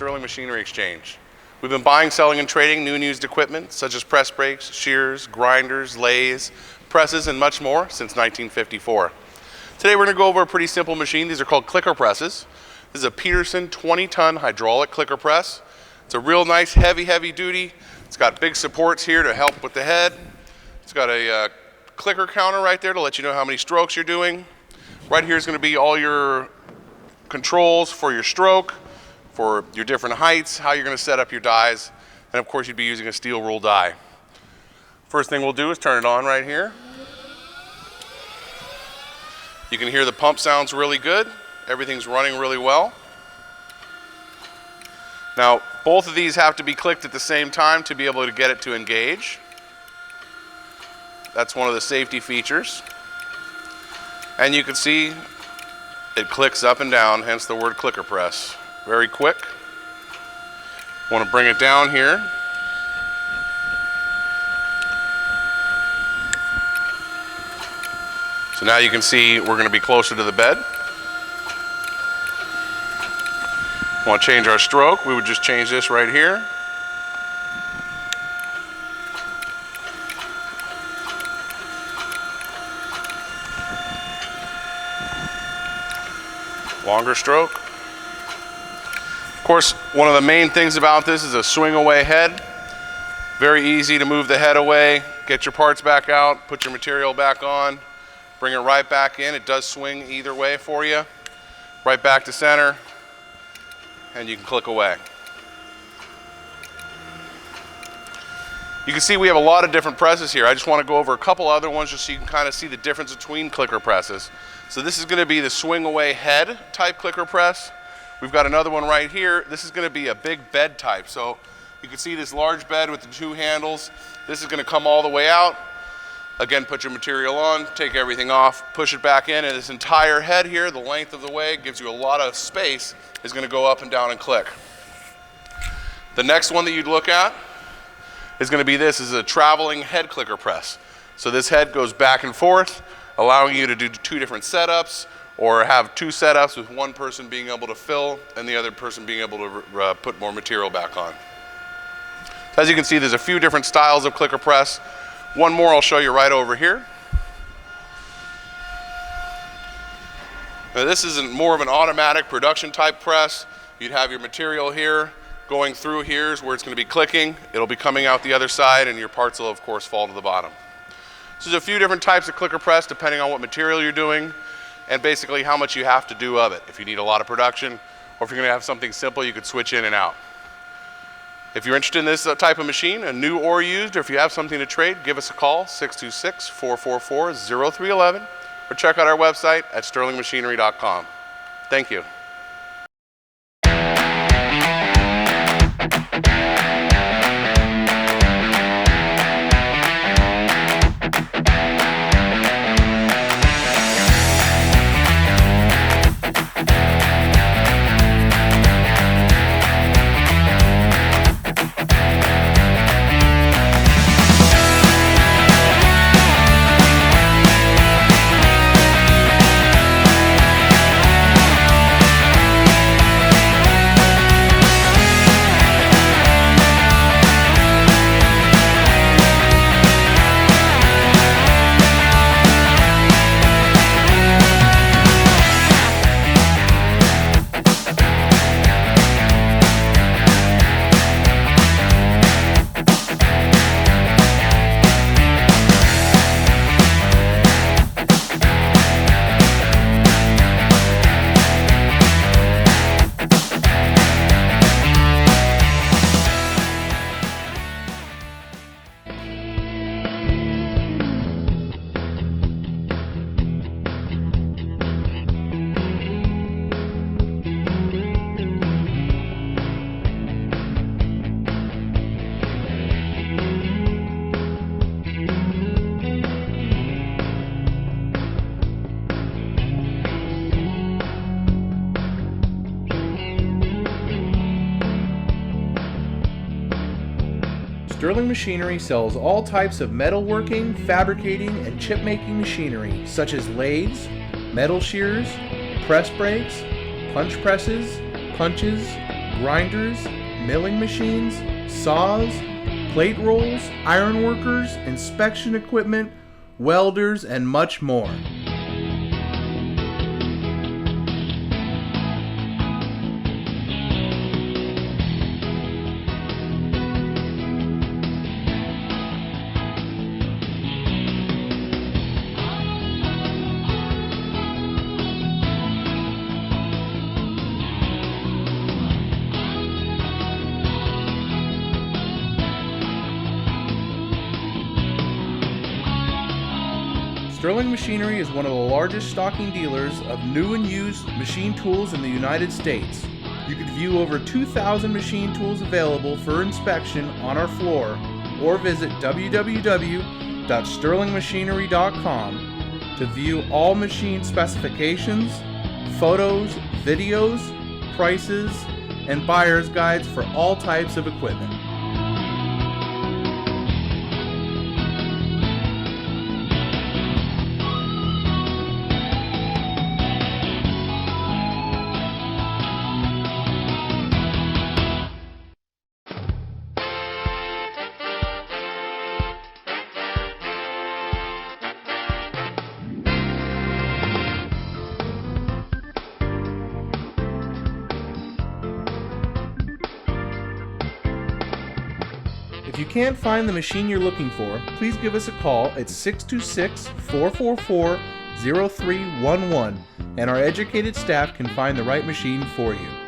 Sterling Machinery Exchange. We've been buying, selling, and trading new and used equipment such as press brakes, shears, grinders, lathes, presses, and much more since 1954. Today we're going to go over a pretty simple machine. These are called clicker presses. This is a Pedersen 20-ton hydraulic clicker press. It's a real nice, heavy duty. It's got big supports here to help with the head. It's got a clicker counter right there to let you know how many strokes you're doing. Right here is going to be all your controls for your stroke, for your different heights, how you're going to set up your dies, and of course you'd be using a steel rule die. First thing we'll do is turn it on right here. You can hear the pump sounds really good. Everything's running really well. Now, both of these have to be clicked at the same time to be able to get it to engage. That's one of the safety features. And you can see it clicks up and down, hence the word clicker press. Very quick. Want to bring it down here. So now you can see we're going to be closer to the bed. Want to change our stroke, we would just change this right here. Longer stroke. Of course, one of the main things about this is a swing away head. Very easy to move the head away, get your parts back out, put your material back on, bring it right back in. It does swing either way for you. Right back to center, and you can click away. You can see we have a lot of different presses here. I just want to go over a couple other ones just so you can kind of see the difference between clicker presses. So this is going to be the swing away head type clicker press. We've got another one right here. This is going to be a big bed type. So you can see this large bed with the two handles. This is going to come all the way out. Again, put your material on, take everything off, push it back in, and this entire head here, the length of the way, gives you a lot of space, is going to go up and down and click. The next one that you'd look at is going to be this is a traveling head clicker press. So this head goes back and forth, allowing you to do two different setups, or have two setups with one person being able to fill and the other person being able to put more material back on. So as you can see, there's a few different styles of clicker press. One more I'll show you right over here. Now this is more of an automatic production type press. You'd have your material here, going through here is where it's going to be clicking. It'll be coming out the other side, and your parts will of course fall to the bottom. So there's a few different types of clicker press depending on what material you're doing and basically how much you have to do of it. If you need a lot of production, or if you're going to have something simple, you could switch in and out. If you're interested in this type of machine, a new or used, or if you have something to trade, give us a call, 626-444-0311, or check out our website at sterlingmachinery.com. Thank you. Sterling Machinery sells all types of metalworking, fabricating, and chip-making machinery, such as lathes, metal shears, press brakes, punch presses, punches, grinders, milling machines, saws, plate rolls, iron workers, inspection equipment, welders, and much more. Sterling Machinery is one of the largest stocking dealers of new and used machine tools in the United States. You can view over 2,000 machine tools available for inspection on our floor, or visit www.sterlingmachinery.com to view all machine specifications, photos, videos, prices, and buyer's guides for all types of equipment. If you can't find the machine you're looking for, please give us a call at 626-444-0311, and our educated staff can find the right machine for you.